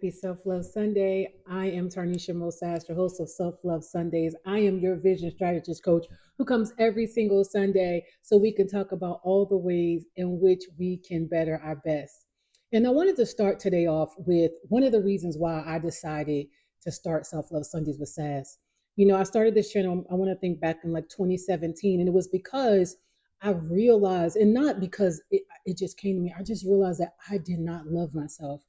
Happy Self Love Sunday. I am Tarnisha Mosas, your host of Self Love Sundays. I am your vision strategist coach who comes every single Sunday so we can talk about all the ways in which we can better our best. And I wanted to start today off with one of the reasons why I decided to start Self Love Sundays with Sass. I started this channel, I want to think back in like 2017, and it was because I realized, and not because it just came to me, I just realized that I did not love myself.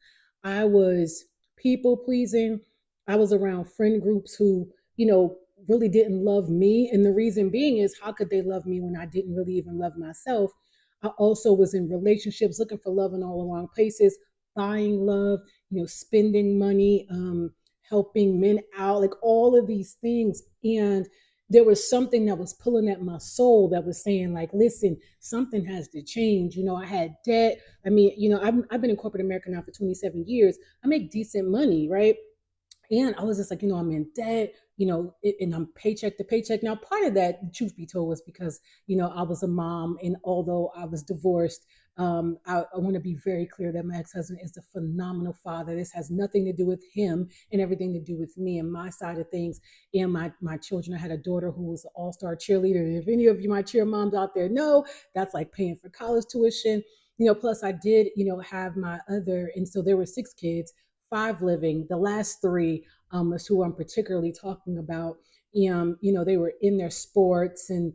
I was people pleasing. I was around friend groups who, really didn't love me. And the reason being is, how could they love me when I didn't really even love myself? I also was in relationships looking for love in all the wrong places, buying love, spending money, helping men out, like all of these things. And there was something that was pulling at my soul that was saying, like, listen, something has to change. I had debt. I mean, I've been in corporate America now for 27 years. I make decent money, right? And I was just like, I'm in debt, and I'm paycheck to paycheck. Now, part of that, truth be told, was because, I was a mom. And although I was divorced, I want to be very clear that my ex husband is a phenomenal father. This has nothing to do with him and everything to do with me and my side of things and my children. I had a daughter who was an all star cheerleader. And if any of you, my cheer moms out there know, that's like paying for college tuition. Plus I did, have my other, and so there were six kids, five living. The last three is who I'm particularly talking about. They were in their sports and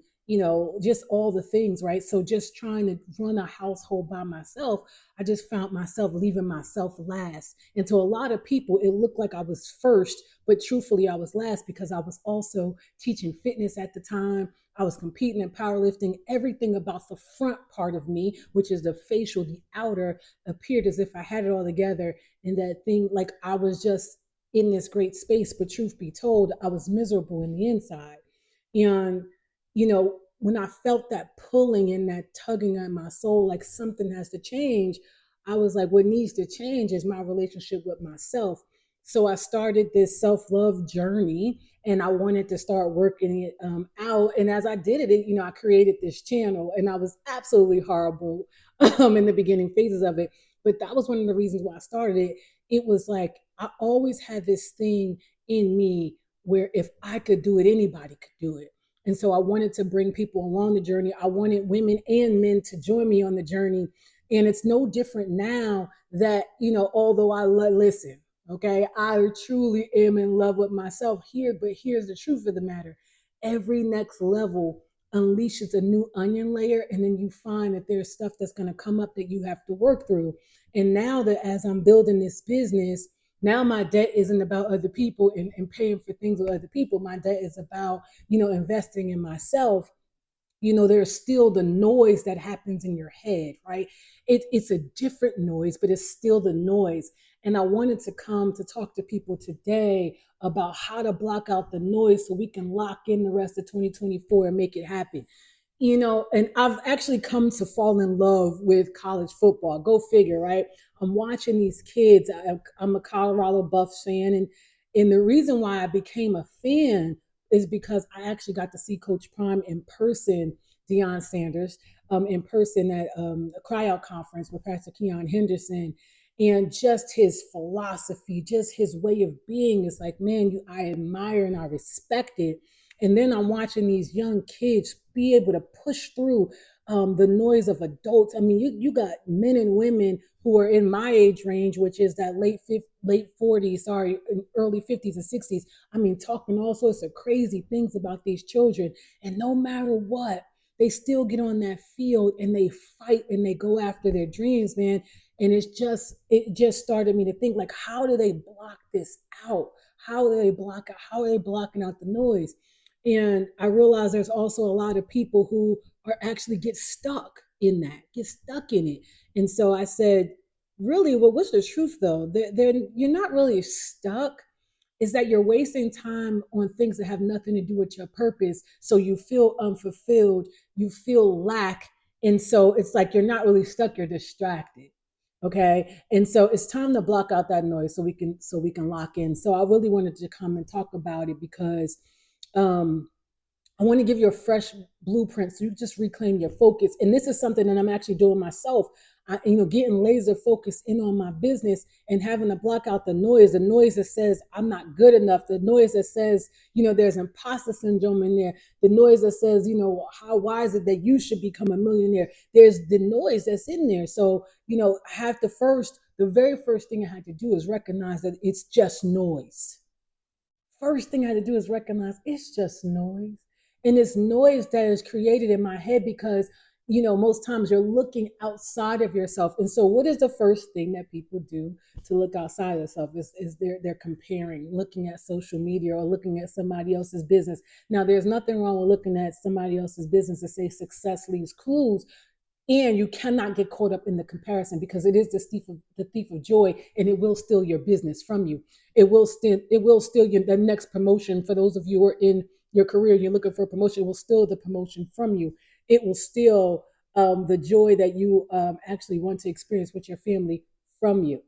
just all the things, right? So just trying to run a household by myself, I just found myself leaving myself last. And to a lot of people, it looked like I was first, but truthfully, I was last because I was also teaching fitness at the time. I was competing in powerlifting. Everything about the front part of me, which is the facial, the outer, appeared as if I had it all together. And that thing, like I was just in this great space. But truth be told, I was miserable in the inside. And, when I felt that pulling and that tugging at my soul, like something has to change, I was like, what needs to change is my relationship with myself. So I started this self love journey and I wanted to start working it out. And as I did it, I created this channel and I was absolutely horrible in the beginning phases of it. But that was one of the reasons why I started it. It was like I always had this thing in me where if I could do it, anybody could do it. And so I wanted to bring people along the journey. I wanted women and men to join me on the journey. And it's no different now that, although listen, okay, I truly am in love with myself here, but here's the truth of the matter. Every next level unleashes a new onion layer, and then you find that there's stuff that's going to come up that you have to work through. And now that as I'm building this business, now my debt isn't about other people and paying for things with other people. My debt is about, investing in myself. There's still the noise that happens in your head, right? It's a different noise, but it's still the noise. And I wanted to come to talk to people today about how to block out the noise so we can lock in the rest of 2024 and make it happen. And I've actually come to fall in love with college football. Go figure, right? I'm watching these kids. I'm a Colorado Buffs fan, and the reason why I became a fan is because I actually got to see Coach Prime in person, Deion Sanders, in person at a cryout conference with Pastor Keon Henderson. And just his philosophy, just his way of being is like, man, I admire and I respect it. And then I'm watching these young kids be able to push through the noise of adults. I mean, you got men and women who are in my age range, which is that late 40s, sorry, early 50s and 60s. I mean, talking all sorts of crazy things about these children. And no matter what, they still get on that field and they fight and they go after their dreams, man. And it just started me to think, like, how do they block this out? How do they block it? How are they blocking out the noise? And I realize there's also a lot of people who are actually get stuck in it. And so I said, really, well, what's the truth though? You're not really stuck. Is that you're wasting time on things that have nothing to do with your purpose. So you feel unfulfilled, you feel lack. And so it's like you're not really stuck, you're distracted. Okay. And so it's time to block out that noise so we can lock in. So I really wanted to come and talk about it because um I want to give you a fresh blueprint so you just reclaim your focus. And this is something that I'm actually doing myself. getting laser focused in on my business and having to block out the noise that says I'm not good enough, the noise that says, there's imposter syndrome in there, the noise that says, why is it that you should become a millionaire? There's the noise that's in there. So, I have to the very first thing I had to do is recognize that it's just noise. First thing I had to do is recognize it's just noise. And it's noise that is created in my head because, most times you're looking outside of yourself. And so what is the first thing that people do to look outside of themselves is they're comparing, looking at social media or looking at somebody else's business. Now, there's nothing wrong with looking at somebody else's business to say success leaves clues, and you cannot get caught up in the comparison because it is the thief of joy, and it will steal your business from you. It will steal the next promotion. For those of you who are in your career, you're looking for a promotion, it will steal the promotion from you. It will steal the joy that you actually want to experience with your family from you.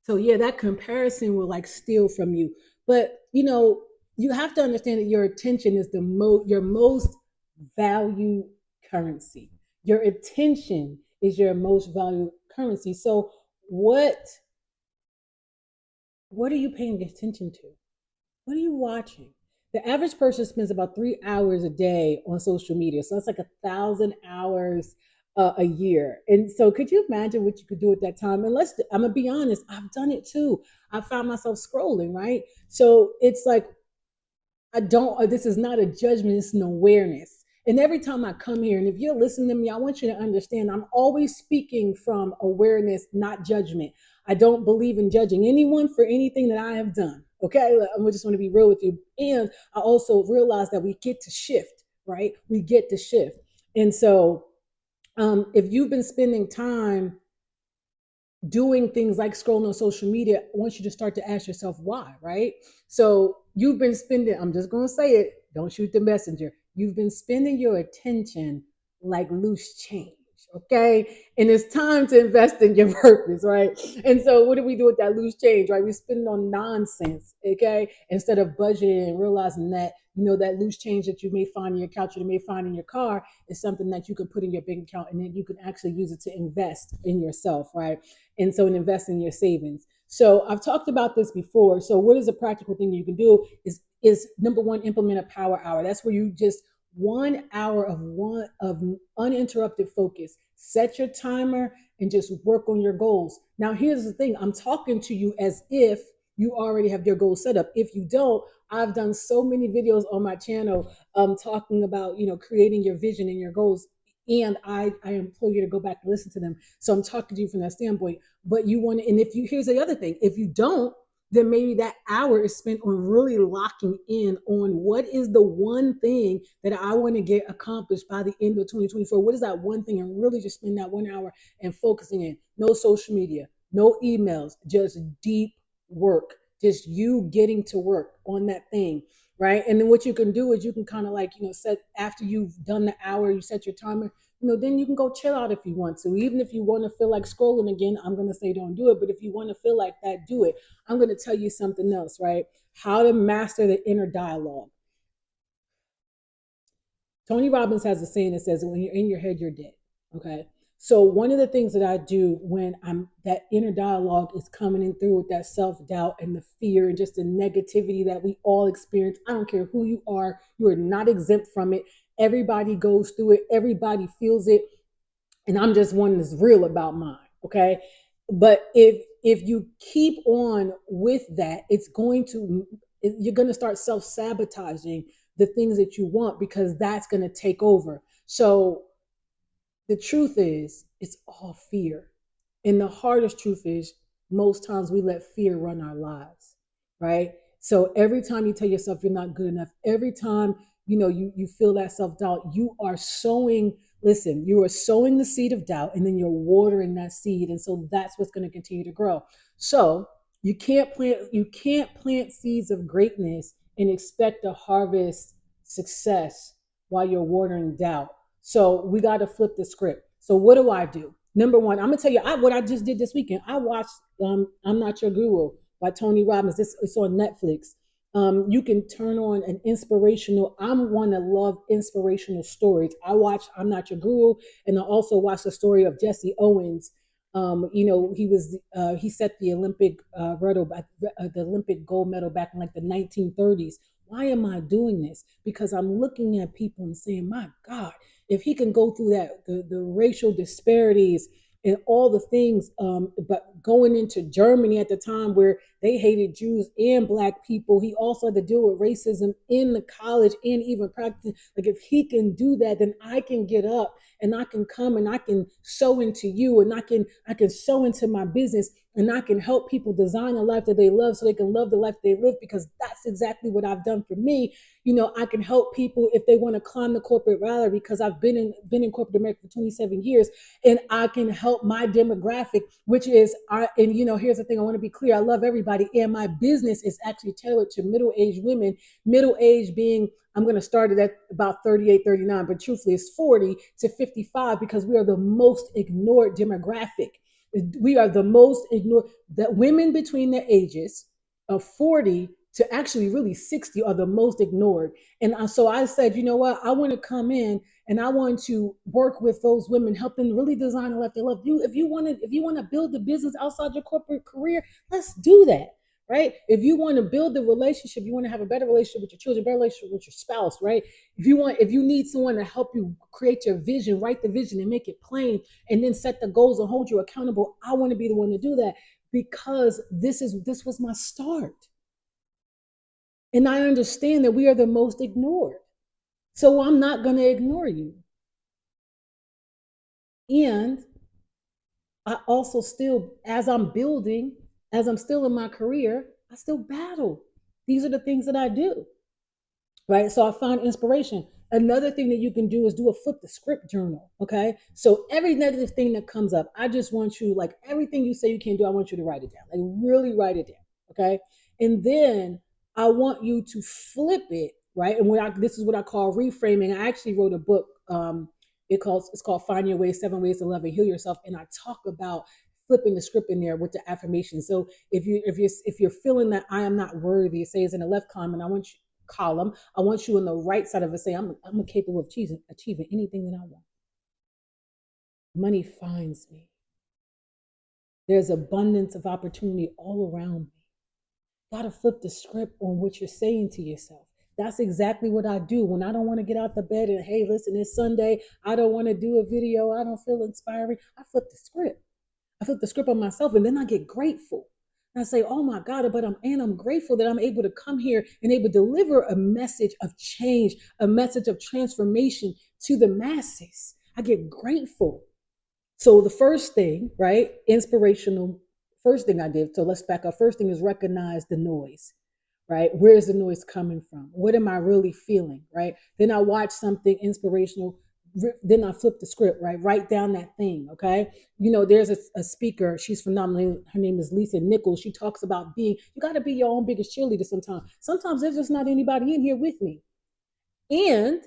So yeah, that comparison will like steal from you. But you have to understand that your attention is your most valued currency. Your attention is your most valued currency. So what what are you paying attention to? What are you watching? The average person spends about 3 hours a day on social media. So that's like 1,000 hours a year. And so could you imagine what you could do at that time? And I'm gonna be honest, I've done it too. I found myself scrolling, right? So it's like I don't, this is not a judgment, it's an awareness. And every time I come here, and if you're listening to me, I want you to understand I'm always speaking from awareness, not judgment. I don't believe in judging anyone for anything that I have done. Okay. I just want to be real with you. And I also realize that we get to shift, right? We get to shift. And so if you've been spending time doing things like scrolling on social media, I want you to start to ask yourself why, right? So you've been spending, I'm just going to say it, don't shoot the messenger. You've been spending your attention like loose change, okay? And it's time to invest in your purpose, right? And so what do we do with that loose change, right? We spend it on nonsense, okay? Instead of budgeting and realizing that, that loose change that you may find in your couch or you may find in your car is something that you can put in your bank account, and then you can actually use it to invest in yourself, right? And so invest in your savings. So I've talked about this before. So what is a practical thing you can do is number one, implement a power hour. That's where you just 1 hour of uninterrupted focus. Set your timer and just work on your goals. Now here's the thing. I'm talking to you as if you already have your goals set up. If you don't, I've done so many videos on my channel talking about creating your vision and your goals, and I implore you to go back and listen to them. So I'm talking to you from that standpoint. But you want to, and if you, here's the other thing, if you don't, then maybe that hour is spent on really locking in on what is the one thing that I want to get accomplished by the end of 2024. What is that one thing? And really just spend that 1 hour and focusing in. No social media, no emails, just deep work. Just you getting to work on that thing, right? And then what you can do is you can kind of like, set after you've done the hour, you set your timer, then you can go chill out if you want to. Even if you want to feel like scrolling again, I'm going to say don't do it. But if you want to feel like that, do it. I'm going to tell you something else, right? How to master the inner dialogue. Tony Robbins has a saying that says, when you're in your head, you're dead. Okay. So one of the things that I do when I'm that inner dialogue is coming in through with that self-doubt and the fear and just the negativity that we all experience. I don't care who you are not exempt from it. Everybody goes through it, everybody feels it. And I'm just one that's real about mine. Okay. But if you keep on with that, you're going to start self-sabotaging the things that you want because that's going to take over. So the truth is, it's all fear. And the hardest truth is, most times we let fear run our lives, right? So every time you tell yourself you're not good enough, every time you feel that self-doubt, you are sowing, listen, you are sowing the seed of doubt, and then you're watering that seed. And so that's what's going to continue to grow. So you can't plant seeds of greatness and expect to harvest success while you're watering doubt. So we got to flip the script. So what do I do? Number one, I'm gonna tell you what I just did this weekend. I watched "I'm Not Your Guru" by Tony Robbins. It's on Netflix. You can turn on an inspirational. I'm one that love inspirational stories. I watch "I'm Not Your Guru," and I also watch the story of Jesse Owens. He set the Olympic the Olympic gold medal back in like the 1930s. Why am I doing this? Because I'm looking at people and saying, my God, if he can go through that, the racial disparities and all the things, but going into Germany at the time where they hated Jews and Black people, he also had to deal with racism in the college and even practice. Like, if he can do that, then I can get up and I can come and I can sow into you, and I can sow into my business, and I can help people design a life that they love so they can love the life they live, because that's exactly what I've done for me. I can help people if they want to climb the corporate ladder, because I've been in corporate America for 27 years, and I can help my demographic, which is our. And here's the thing: I want to be clear. I love everybody, and my business is actually tailored to middle-aged women. Middle age being, I'm going to start it at about 38, 39, but truthfully, it's 40 to 55, because we are the most ignored demographic. We are the most ignored. That women between the ages of 40 to actually really 60 are the most ignored. And so I said, you know what? I want to come in and I want to work with those women, help them really design a life they love. If you want to build the business outside your corporate career, let's do that. Right? If you want to build the relationship, you want to have a better relationship with your children, better relationship with your spouse, right? If you need someone to help you create your vision, write the vision and make it plain, and then set the goals and hold you accountable, I want to be the one to do that, because this was my start. And I understand that we are the most ignored. So I'm not going to ignore you. And I also still, as I'm building, as I'm still in my career, I still battle. These are the things that I do, right? So I find inspiration. Another thing that you can do is do a flip the script journal. Okay. So every negative thing that comes up, I just want you, like, everything you say you can't do, I want you to write it down. Like, really write it down. Okay. And then I want you to flip it, right? And this is what I call reframing. I actually wrote a book. It's called Find Your Way, 7 Ways to Love and Heal Yourself. And I talk about flipping the script in there with the affirmation. So if you're feeling that I am not worthy, it says in the left column, I want you on the right side of it say, I'm capable of achieving anything that I want. Money finds me. There's abundance of opportunity all around me. Got to flip the script on what you're saying to yourself. That's exactly what I do when I don't want to get out the bed and, hey, listen, it's Sunday. I don't want to do a video. I don't feel inspiring. I flip the script. I flip the script on myself, and then I get grateful. And I say, oh my God, but I'm grateful that I'm able to come here and able to deliver a message of change, a message of transformation to the masses. I get grateful. So the first thing, right, inspirational, first thing I did, so let's back up. First thing is recognize the noise, right? Where's the noise coming from? What am I really feeling, right? Then I watch something inspirational. Then I flip the script, right? Write down that thing, okay? There's a speaker. She's phenomenal. Her name is Lisa Nichols. She talks about you got to be your own biggest cheerleader sometimes. Sometimes there's just not anybody in here with me. And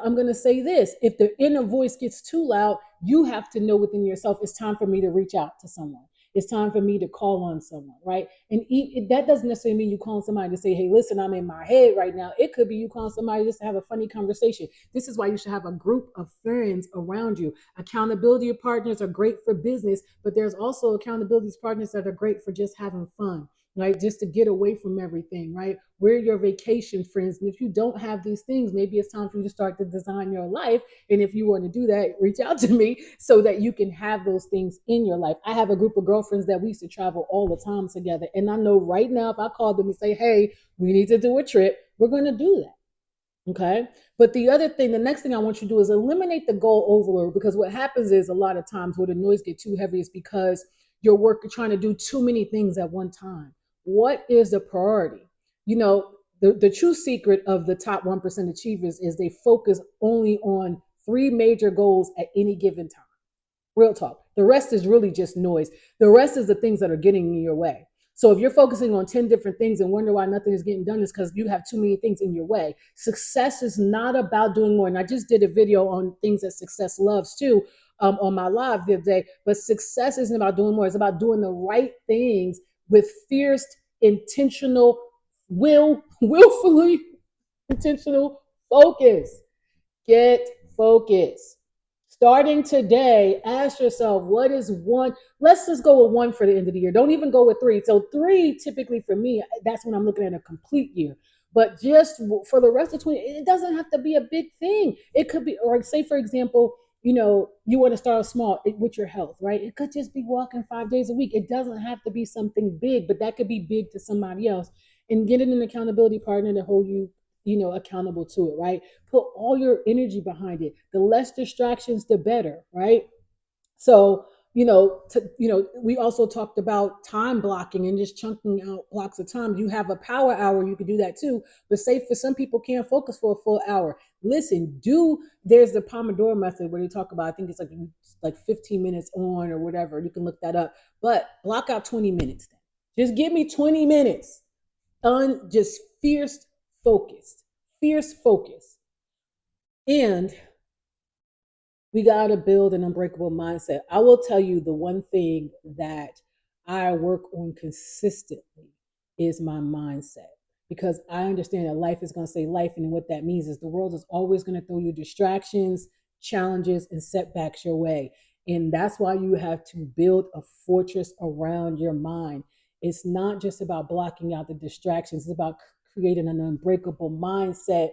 I'm going to say this: if the inner voice gets too loud, you have to know within yourself, it's time for me to reach out to someone. It's time for me to call on someone, right? And that doesn't necessarily mean you calling somebody to say, hey, listen, I'm in my head right now. It could be you calling somebody just to have a funny conversation. This is why you should have a group of friends around you. Accountability partners are great for business, but there's also accountability partners that are great for just having fun, right? Just to get away from everything, right? We're your vacation friends. And if you don't have these things, maybe it's time for you to start to design your life. And if you want to do that, reach out to me so that you can have those things in your life. I have a group of girlfriends that we used to travel all the time together. And I know right now, if I call them and say, hey, we need to do a trip, we're going to do that. Okay. But the next thing I want you to do is eliminate the goal overload, because what happens is a lot of times where the noise gets too heavy is because you're trying to do too many things at one time. What is the priority? The true secret of the top 1% achievers is they focus only on three major goals at any given time. Real talk. The rest is really just noise. The rest is the things that are getting in your way. So if you're focusing on 10 different things and wonder why nothing is getting done, is because you have too many things in your way. Success is not about doing more. And I just did a video on things that success loves too, on my live the other day. But success isn't about doing more. It's about doing the right things with fierce, intentional, willfully intentional focus. Get focused. Starting today, ask yourself, what is one? Let's just go with one for the end of the year. Don't even go with three. So, three typically for me, that's when I'm looking at a complete year. But just for the rest of 20, it doesn't have to be a big thing. It could be, or say, for example, you want to start small with your health, right? It could just be walking 5 days a week. It doesn't have to be something big, but that could be big to somebody else. And getting an accountability partner to hold you, accountable to it, right? Put all your energy behind it. The less distractions, the better, right? So, we also talked about time blocking and just chunking out blocks of time. You have a power hour, you could do that too. But say for some people can't focus for a full hour. Listen, there's the Pomodoro method where they talk about, I think it's like 15 minutes on or whatever. You can look that up. But block out 20 minutes then. Just give me 20 minutes just fierce focus. And we got to build an unbreakable mindset. I will tell you the one thing that I work on consistently is my mindset, because I understand that life is going to say life. And what that means is the world is always going to throw you distractions, challenges, and setbacks your way. And that's why you have to build a fortress around your mind. It's not just about blocking out the distractions, it's about creating an unbreakable mindset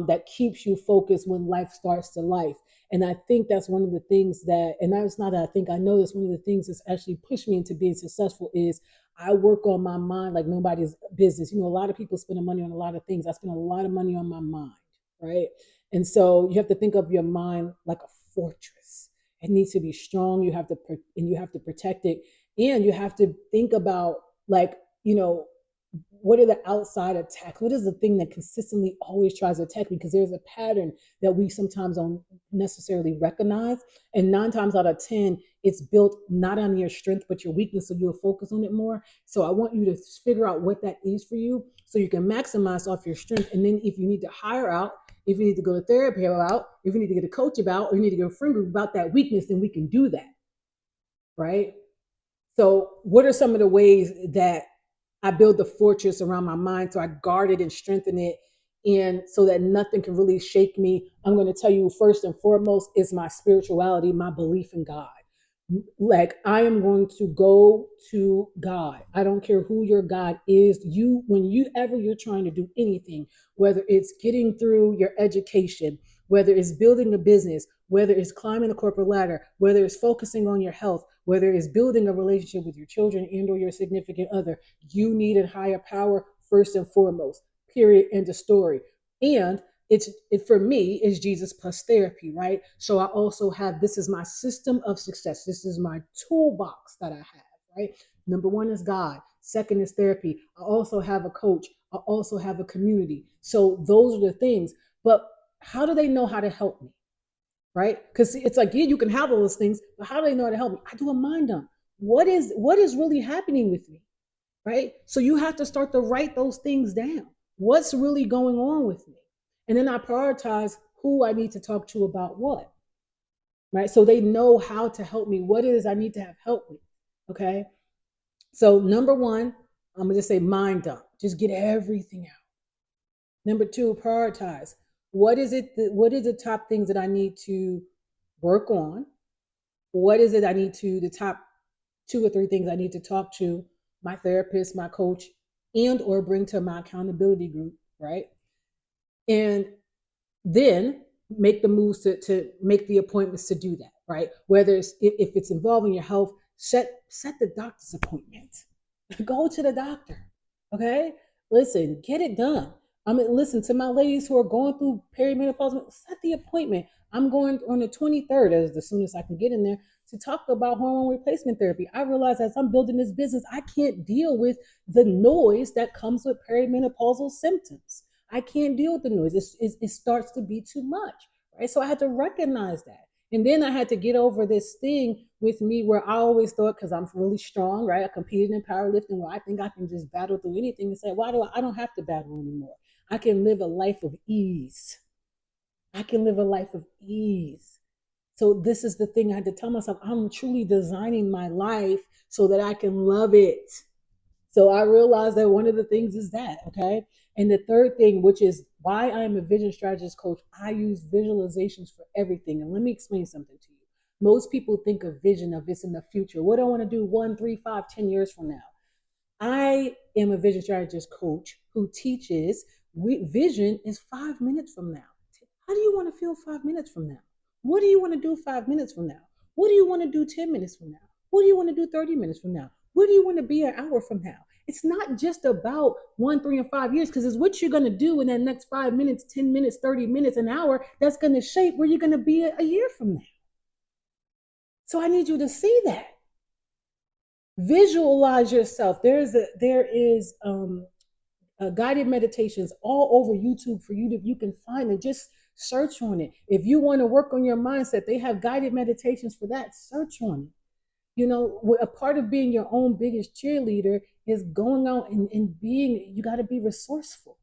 that keeps you focused when life starts to life. And I think that's one of the things that, and that's not that I think, I know that's one of the things that's actually pushed me into being successful is I work on my mind like nobody's business. A lot of people spend money on a lot of things. I spend a lot of money on my mind, right? And so you have to think of your mind like a fortress. It needs to be strong. You have to protect it. And you have to think about, like, what are the outside attacks? What is the thing that consistently always tries to attack me? Because there's a pattern that we sometimes don't necessarily recognize. And 9 times out of 10, it's built not on your strength, but your weakness. So you'll focus on it more. So I want you to figure out what that is for you so you can maximize off your strength. And then if you need to hire out, if you need to go to therapy about, if you need to get a coach about, or you need to get a friend group about that weakness, then we can do that. Right. So, what are some of the ways that I build the fortress around my mind so I guard it and strengthen it, and so that nothing can really shake me? I'm going to tell you first and foremost is my spirituality, my belief in God. Like, I am going to go to God. I don't care who your God is. You're trying to do anything, whether it's getting through your education, whether it's building a business, whether it's climbing the corporate ladder, whether it's focusing on your health, whether it's building a relationship with your children and or your significant other, you need a higher power first and foremost. Period. End of story. And it for me is Jesus plus therapy, right? So I also have, this is my system of success. This is my toolbox that I have, right? Number one is God. Second is therapy. I also have a coach. I also have a community. So those are the things. But how do they know how to help me? Right? Because it's like, yeah, you can have all those things, but how do they know how to help me? I do a mind dump. What is really happening with me? Right? So you have to start to write those things down. What's really going on with me? And then I prioritize who I need to talk to about what. Right? So they know how to help me, what it is I need to have help with. Okay. So number one, I'm gonna just say mind dump. Just get everything out. Number two, prioritize. What is the top things that I need to work on? What is it I need to, the top 2 or 3 things I need to talk to my therapist, my coach, and or bring to my accountability group, right? And then make the moves to make the appointments to do that, right? Whether it's, if it's involving your health, set the doctor's appointment. Go to the doctor. Okay. Listen, get it done. I mean, listen to my ladies who are going through perimenopause, set the appointment. I'm going on the 23rd, as soon as I can get in there, to talk about hormone replacement therapy. I realize as I'm building this business, I can't deal with the noise that comes with perimenopausal symptoms. I can't deal with the noise. It starts to be too much, right? So I had to recognize that. And then I had to get over this thing with me where I always thought, because I'm really strong, right? I competed in powerlifting where I think I can just battle through anything and say, why do I don't have to battle anymore. I can live a life of ease. I can live a life of ease. So this is the thing I had to tell myself. I'm truly designing my life so that I can love it. So I realized that one of the things is that, okay? And the third thing, which is why I am a vision strategist coach. I use visualizations for everything. And let me explain something to you. Most people think of vision of it's in the future. What do I want to do 1, 3, 5, 10 years from now? I am a vision strategist coach who teaches vision is 5 minutes from now. How do you want to feel 5 minutes from now? What do you want to do 5 minutes from now? What do you want to do 10 minutes from now? What do you want to do 30 minutes from now? What do you want to be an hour from now? It's not just about 1, 3, and 5 years because it's what you're going to do in that next 5 minutes, 10 minutes, 30 minutes, an hour that's going to shape where you're going to be a year from now. So I need you to see that. Visualize yourself. There is guided meditations all over YouTube for you to you can find it. Just search on it. If you want to work on your mindset, they have guided meditations for that. Search on it. You know, a part of being your own biggest cheerleader is going out and being. You got to be resourceful,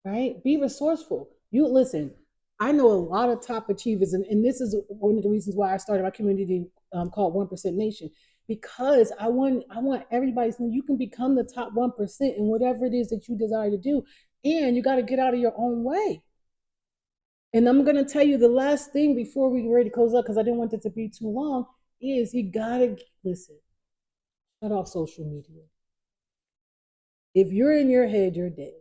right? Be resourceful. You listen. I know a lot of top achievers, and this is one of the reasons why I started my community called 1% Nation, because I want everybody to know you can become the top 1% in whatever it is that you desire to do, and you got to get out of your own way. And I'm gonna tell you the last thing before we get ready to close up, because I didn't want it to be too long, is you gotta listen. Shut off social media. If you're in your head, you're dead,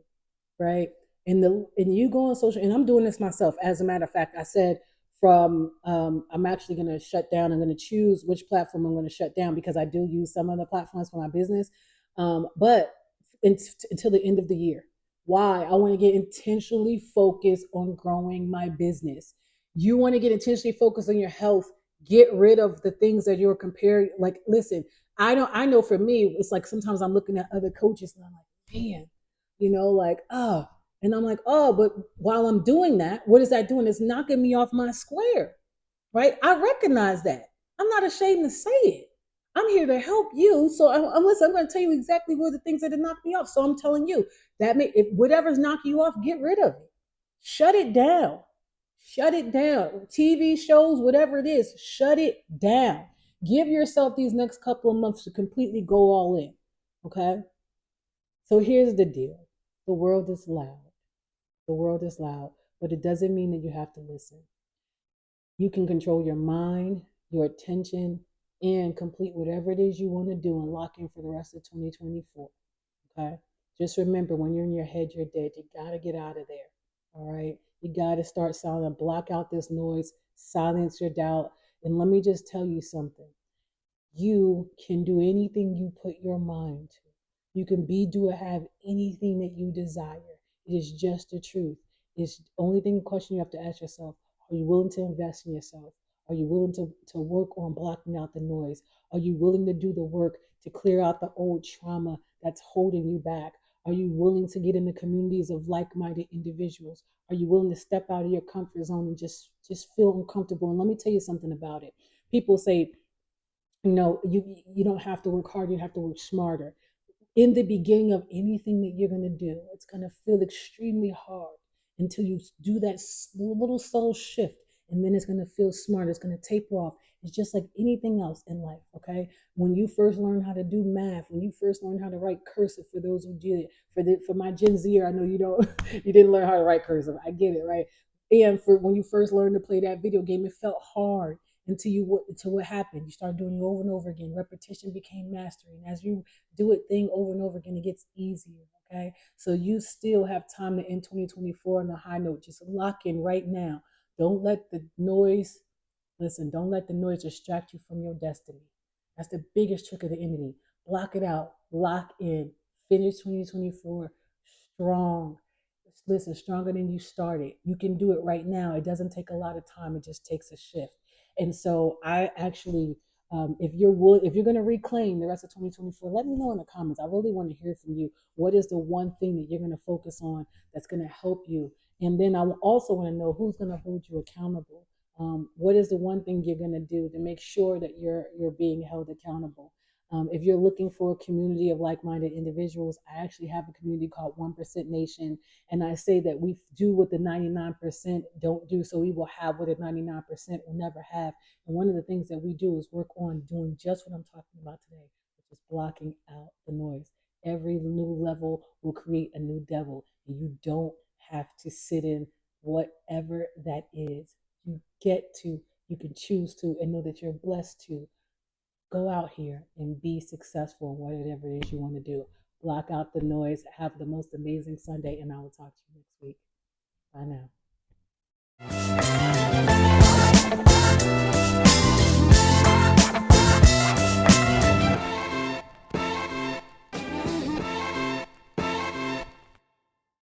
right? And you go on social, and I'm doing this myself. As a matter of fact, I said I'm actually going to shut down. I'm going to choose which platform I'm going to shut down because I do use some of the platforms for my business, but until the end of the year. Why? I want to get intentionally focused on growing my business. You want to get intentionally focused on your health. Get rid of the things that you're comparing. Like, listen, I know for me, it's like sometimes I'm looking at other coaches and I'm like, man, like, oh, and I'm like, oh, but while I'm doing that, what is that doing? It's knocking me off my square, right? I recognize that. I'm not ashamed to say it. I'm here to help you. So I'm going to tell you exactly what the things that have knocked me off. So I'm telling you that if whatever's knocking you off, get rid of it. Shut it down. Shut it down. TV shows, whatever it is, shut it down. Give yourself these next couple of months to completely go all in. Okay? So here's the deal. The world is loud. The world is loud, but it doesn't mean that you have to listen. You can control your mind, your attention, and complete whatever it is you want to do and lock in for the rest of 2024. Okay? Just remember when you're in your head, you're dead. You got to get out of there. All right? You got to start silent, block out this noise, silence your doubt. And let me just tell you something. You can do anything you put your mind to. You can be, do, or have anything that you desire. It is just the truth. It's the only thing question you have to ask yourself: are you willing to invest in yourself? Are you willing to work on blocking out the noise? Are you willing to do the work to clear out the old trauma that's holding you back? Are you willing to get in the communities of like-minded individuals? Are you willing to step out of your comfort zone and just feel uncomfortable? And let me tell you something about it. People say, you don't have to work hard, you have to work smarter. In the beginning of anything that you're going to do, it's going to feel extremely hard until you do that little subtle shift, and then it's going to feel smart. It's going to taper off. It's just like anything else in life. Okay, when you first learn how to do math, when you first learn how to write cursive, for those who did it, for my Gen Zer, I know you don't you didn't learn how to write cursive, I get it, right? And for when you first learned to play that video game, it felt hard until what happened. You start doing it over and over again. Repetition became mastery, and as you do it thing over and over again, it gets easier. Okay, so you still have time to end 2024 on a high note. Just lock in right now. Don't let the noise Listen, don't let the noise distract you from your destiny. That's the biggest trick of the enemy. Block it out, lock in, finish 2024 strong. Listen, stronger than you started. You can do it right now. It doesn't take a lot of time, it just takes a shift. And so I actually, if you're going to reclaim the rest of 2024, let me know in the comments. I really want to hear from you. What is the one thing that you're going to focus on that's going to help you? And then I also want to know who's going to hold you accountable. What is the one thing you're going to do to make sure that you're being held accountable? If you're looking for a community of like-minded individuals, I actually have a community called 1% Nation, and I say that we do what the 99% don't do, so we will have what the 99% will never have. And one of the things that we do is work on doing just what I'm talking about today, which is blocking out the noise. Every new level will create a new devil, and you don't have to sit in whatever that is. You get to, you can choose to, and know that you're blessed to go out here and be successful in whatever it is you want to do. Block out the noise. Have the most amazing Sunday, and I will talk to you next week. Bye now.